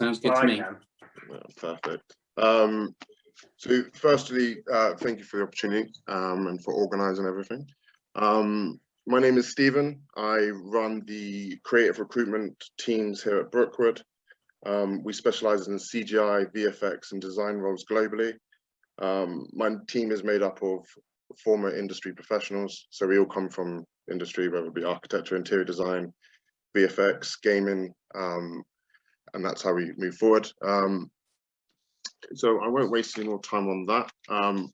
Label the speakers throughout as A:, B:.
A: Sounds good to me.
B: Yeah, perfect. So firstly, thank you for the opportunity and for organising everything. My name is Stephen. I run the creative recruitment teams here at Brookwood. We specialise in CGI, VFX and design roles globally. My team is made up of former industry professionals. So we all come from industry, whether it be architecture, interior design, VFX, gaming, and that's how we move forward. So I won't waste any more time on that.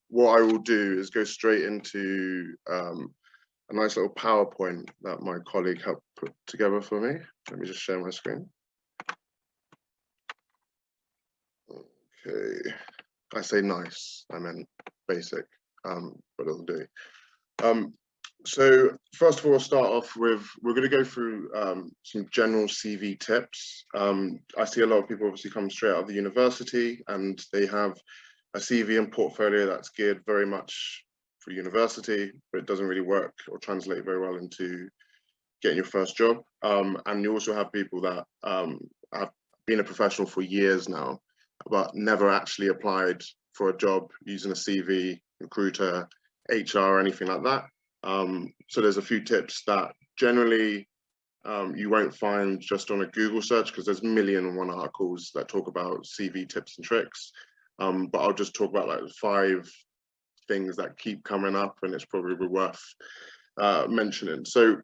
B: What I will do is go straight into a nice little PowerPoint that my colleague helped put together for me. Let me just share my screen. Okay, I say nice, I meant basic, but it'll do. So first of all, I'll start off with, we're going to go through some general CV tips. I see a lot of people obviously come straight out of the university and they have a CV and portfolio that's geared very much for university, but it doesn't really work or translate very well into getting your first job. And you also have people that have been a professional for years now, but never actually applied for a job using a CV, recruiter, HR, or anything like that. So there's a few tips that generally you won't find just on a Google search, because there's 1,000,001 articles that talk about CV tips and tricks. But I'll just talk about like 5 things that keep coming up, and it's probably worth mentioning. So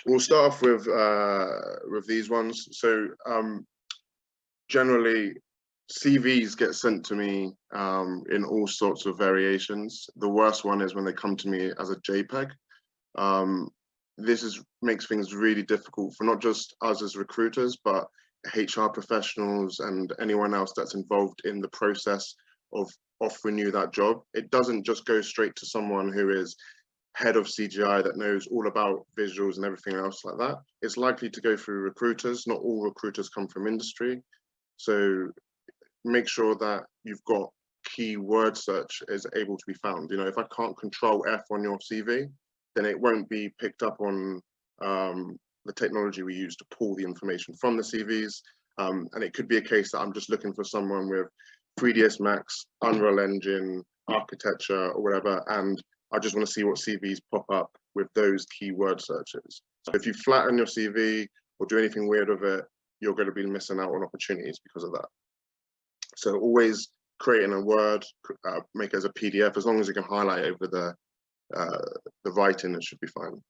B: we'll start off with these ones. So generally, CVs get sent to me in all sorts of variations. The worst one is when they come to me as a JPEG. This makes things really difficult for not just us as recruiters, but HR professionals and anyone else that's involved in the process of offering you that job. It doesn't just go straight to someone who is head of CGI that knows all about visuals and everything else like that. It's likely to go through recruiters. Not all recruiters come from industry. So make sure that you've got keyword search is able to be found. You know, if I can't control F on your CV, then it won't be picked up on the technology we use to pull the information from the CVs. And it could be a case that I'm just looking for someone with 3ds Max, Unreal Engine, architecture or whatever, and I just want to see what CVs pop up with those keyword searches. So if you flatten your CV or do anything weird with it, you're going to be missing out on opportunities because of that. So always creating a Word, make it as a PDF, as long as you can highlight over the writing, it should be fine.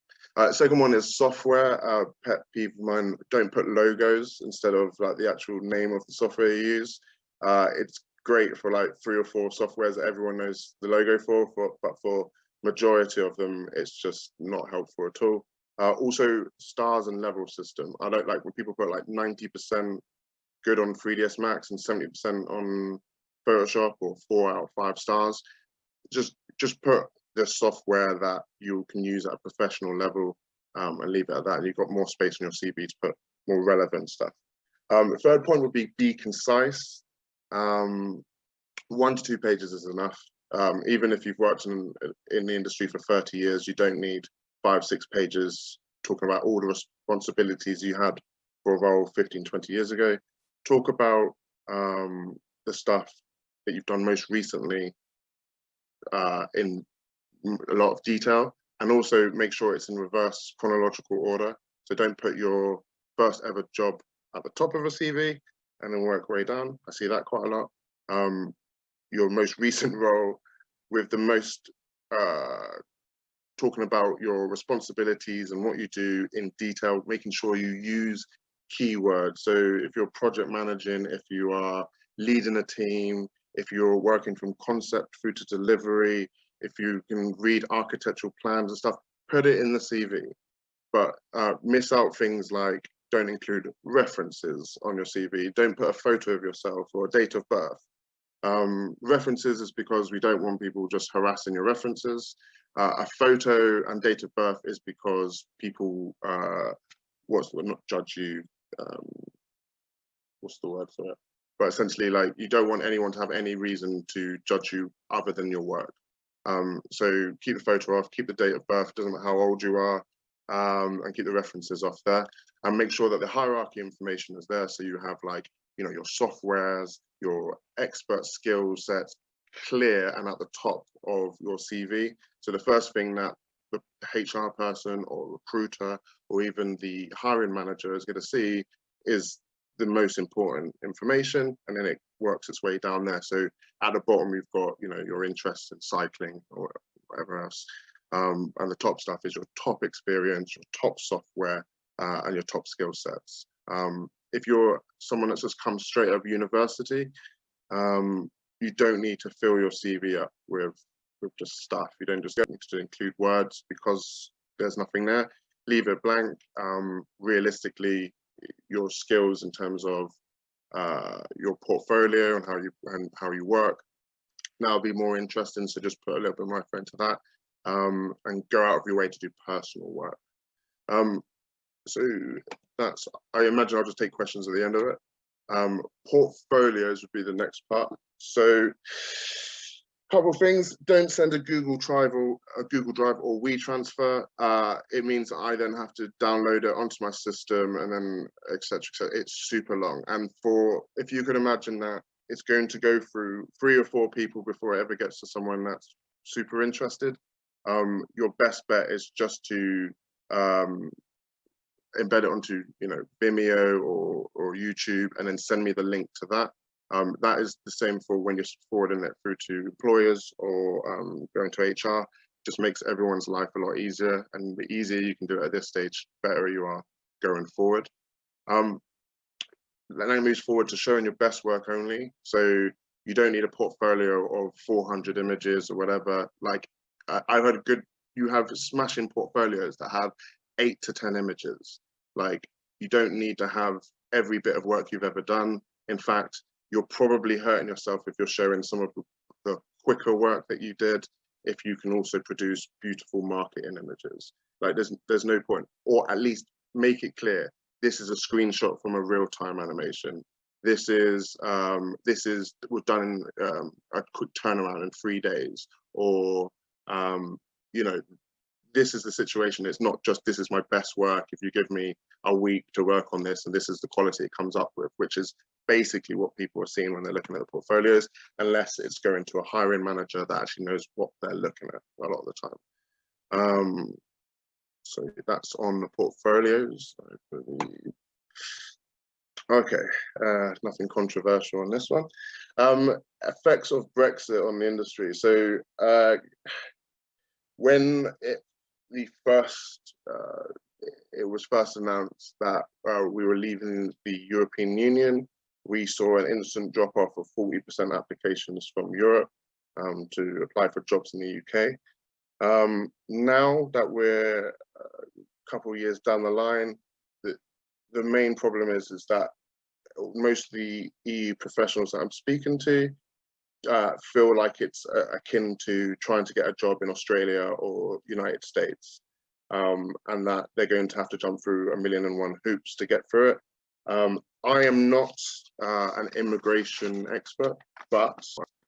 B: Second one is software. Pet peeve of mine, don't put logos instead of like the actual name of the software you use. It's great for like 3 or 4 softwares that everyone knows the logo for, but for majority of them, it's just not helpful at all. Also, stars and level system. I don't like when people put like 90% good on 3ds Max and 70% on Photoshop or 4 out of 5 stars. Just put the software that you can use at a professional level and leave it at that. And you've got more space on your CV to put more relevant stuff. The third point would be concise. 1 to 2 pages is enough. Even if you've worked in the industry for 30 years, you don't need 5-6 pages talking about all the responsibilities you had for a role 15, 20 years ago. Talk about the stuff that you've done most recently in a lot of detail, and also make sure it's in reverse chronological order. So don't put your first ever job at the top of a CV and then work way down. I see that quite a lot. Your most recent role with the most talking about your responsibilities and what you do in detail, making sure you use keywords. So if you're project managing, if you are leading a team, if you're working from concept through to delivery, if you can read architectural plans and stuff, put it in the CV. But miss out things like don't include references on your CV. Don't put a photo of yourself or a date of birth. References is because we don't want people just harassing your references. A photo and date of birth is because people not judge you. What's the word for it? But essentially, like, you don't want anyone to have any reason to judge you other than your work. So keep the photo off, keep the date of birth, doesn't matter how old you are, and keep the references off there. And make sure that the hierarchy information is there. So you have like you know, your softwares, your expert skill sets clear and at the top of your CV. So the first thing that the HR person or recruiter or even the hiring manager is going to see is the most important information, and then it works its way down there. So at the bottom, you've got, you know, your interest in cycling or whatever else. And the top stuff is your top experience, your top software, and your top skill sets. If you're someone that's just come straight out of university, you don't need to fill your CV up with just stuff. You don't just need to include words because there's nothing there. Leave it blank. Realistically, your skills in terms of your portfolio and how you work now be more interesting. So just put a little bit more effort into that, and go out of your way to do personal work. So that's, I imagine I'll just take questions at the end of it. Portfolios would be the next part. So couple of things: don't send a Google Drive or WeTransfer. It means that I then have to download it onto my system and then etc. It's super long, and if you can imagine that it's going to go through 3 or 4 people before it ever gets to someone that's super interested. Your best bet is just to embed it onto, you know, Vimeo or YouTube, and then send me the link to that. That is the same for when you're forwarding it through to employers or going to HR. Just makes everyone's life a lot easier, and the easier you can do it at this stage, better you are going forward. Then it moves forward to showing your best work only. So you don't need a portfolio of 400 images or whatever. Like I've heard you have smashing portfolios that have 8 to 10 images. Like, you don't need to have every bit of work you've ever done. In fact, you're probably hurting yourself if you're showing some of the quicker work that you did, if you can also produce beautiful marketing images. Like, there's no point, or at least make it clear, this is a screenshot from a real-time animation. This was done in a quick turnaround in 3 days, or you know, this is the situation. It's not just, this is my best work. If you give me a week to work on this, and this is the quality it comes up with, which is basically what people are seeing when they're looking at the portfolios, unless it's going to a hiring manager that actually knows what they're looking at a lot of the time. So that's on the portfolios. Okay, nothing controversial on this one. Effects of Brexit on the industry. So when it was first announced that we were leaving the European Union, we saw an instant drop off of 40% applications from Europe to apply for jobs in the UK. Now that we're a couple of years down the line, the main problem is that most of the EU professionals that I'm speaking to feel like it's akin to trying to get a job in Australia or United States, and that they're going to have to jump through 1,000,001 hoops to get through it. I am not an immigration expert, but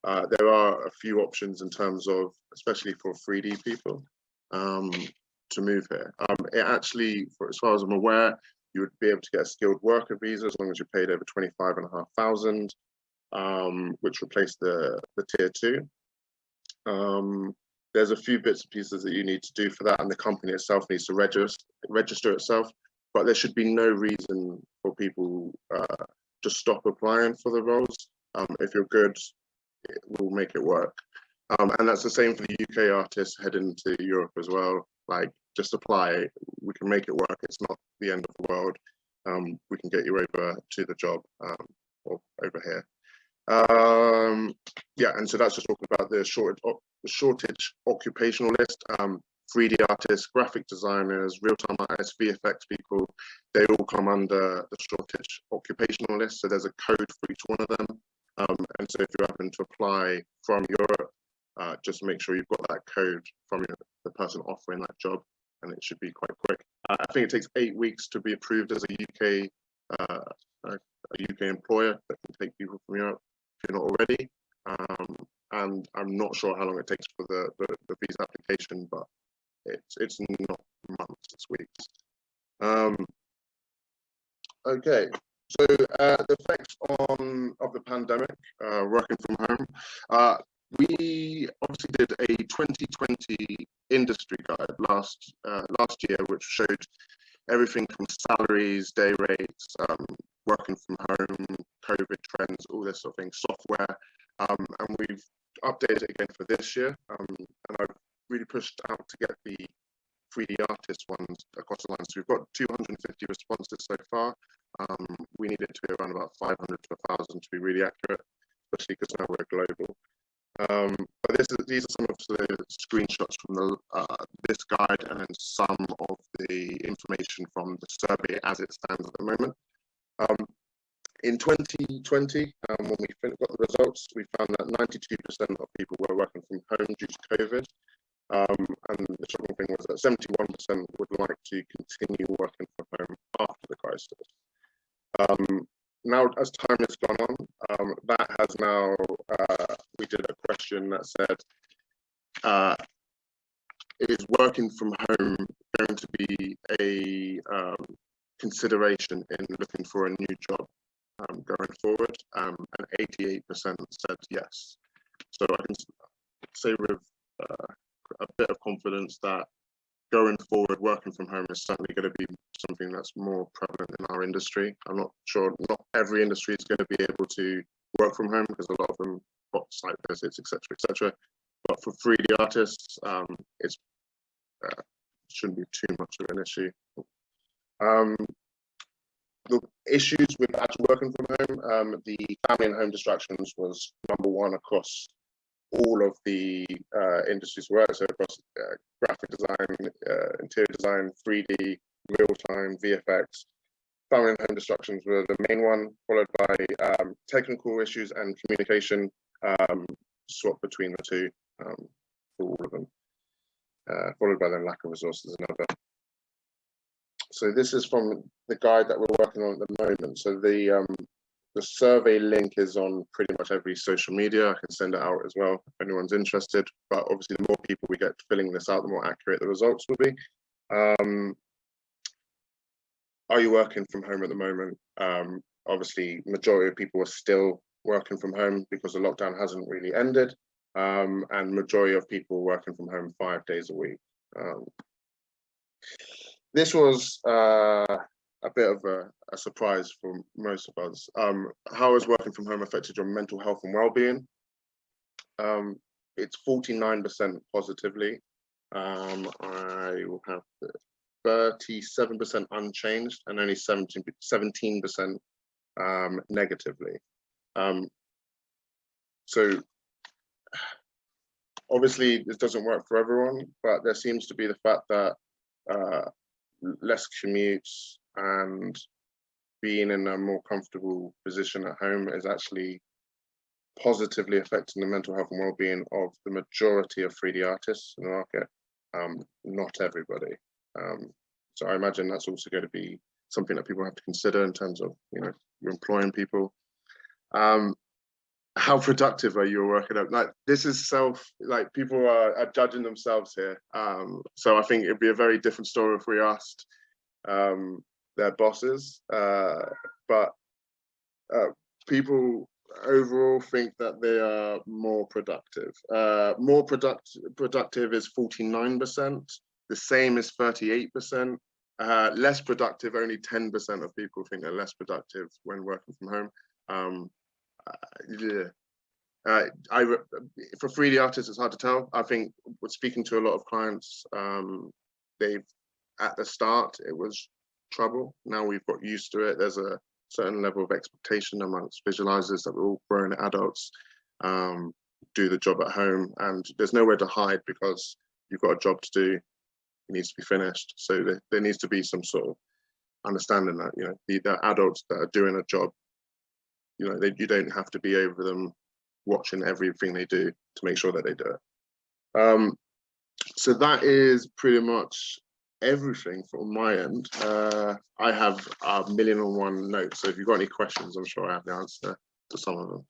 B: there are a few options in terms of, especially for 3D people, to move here. It actually, as far as I'm aware, you would be able to get a skilled worker visa as long as you paid over 25,500, which replaced the tier 2. There's a few bits and pieces that you need to do for that, and the company itself needs to register itself, but there should be no reason for people to stop applying for the roles. If you're good, we'll make it work. And that's the same for the UK artists heading to Europe as well. Like, just apply, we can make it work. It's not the end of the world. We can get you over to the job, or over here. Yeah, and so that's just talking about the shortage occupational list. 3D artists, graphic designers, real-time artists, VFX people, they all come under the shortage occupational list. So there's a code for each one of them. And so if you're having to apply from Europe, just make sure you've got that code from the person offering that job, and it should be quite quick. I think it takes 8 weeks to be approved as a UK employer that can take people from Europe if you're not already. And I'm not sure how long it takes for the visa application, but it's not months, it's weeks. Okay, So the effects of the pandemic, working from home. We obviously did a 2020 industry guide last year, which showed everything from salaries, day rates, working from home, COVID trends, all this sort of thing, software, and we've updated it again for this year. And I've really pushed out to get the 3D artist ones across the line. So we've got 250 responses so far. We need it to be around about 500 to 1,000 to be really accurate, especially because now we're global. But these are some of the screenshots from this guide and then some of the information from the survey as it stands at the moment. In 2020, when we got the results, we found that 92% of people were working from home due to COVID. And the shocking thing was that 71% would like to continue working from home after the crisis. Now, as time has gone on, that has now, we did a question that said, is working from home going to be a consideration in looking for a new job going forward? And 88% said yes. So I can say with a bit of confidence that going forward, working from home is certainly going to be something that's more prevalent in our industry. I'm not sure, not every industry is going to be able to work from home because a lot of them got site visits, etc., etc. But for 3D artists, it shouldn't be too much of an issue. The issues with actually working from home, the family and home distractions was #1 across all of the industries work, so across graphic design, interior design, 3D, real-time, VFX. Family and home distractions were the main one, followed by technical issues and communication, swap between the two for all of them, followed by the lack of resources and other. So this is from the guide that we're working on at the moment. So the survey link is on pretty much every social media. I can send it out as well if anyone's interested. But obviously, the more people we get filling this out, the more accurate the results will be. Are you working from home at the moment? Obviously, majority of people are still working from home because the lockdown hasn't really ended. And majority of people working from home 5 days a week. This was a bit of a surprise for most of us. How has working from home affected your mental health and well-being? It's 49% positively. I will have 37% unchanged and only 17% negatively. So obviously this doesn't work for everyone, but there seems to be the fact that less commutes and being in a more comfortable position at home is actually positively affecting the mental health and well-being of the majority of 3D artists in the market, not everybody. So I imagine that's also going to be something that people have to consider in terms of, you know, you're employing people. How productive are you working at? Like, this is like people are judging themselves here. So I think it'd be a very different story if we asked their bosses, but people overall think that they are more productive. Productive is 49%, the same is 38%. Less productive, only 10% of people think they're less productive when working from home. For 3D artists, it's hard to tell. I think with speaking to a lot of clients, at the start, it was trouble. Now we've got used to it. There's a certain level of expectation amongst visualizers that we're all grown adults, do the job at home, and there's nowhere to hide because you've got a job to do. It needs to be finished. So there needs to be some sort of understanding that, you know, the adults that are doing a job, you know, you don't have to be over them watching everything they do to make sure that they do it. So that is pretty much everything from my end. I have 1,000,001 notes, so if you've got any questions, I'm sure I have the answer to some of them.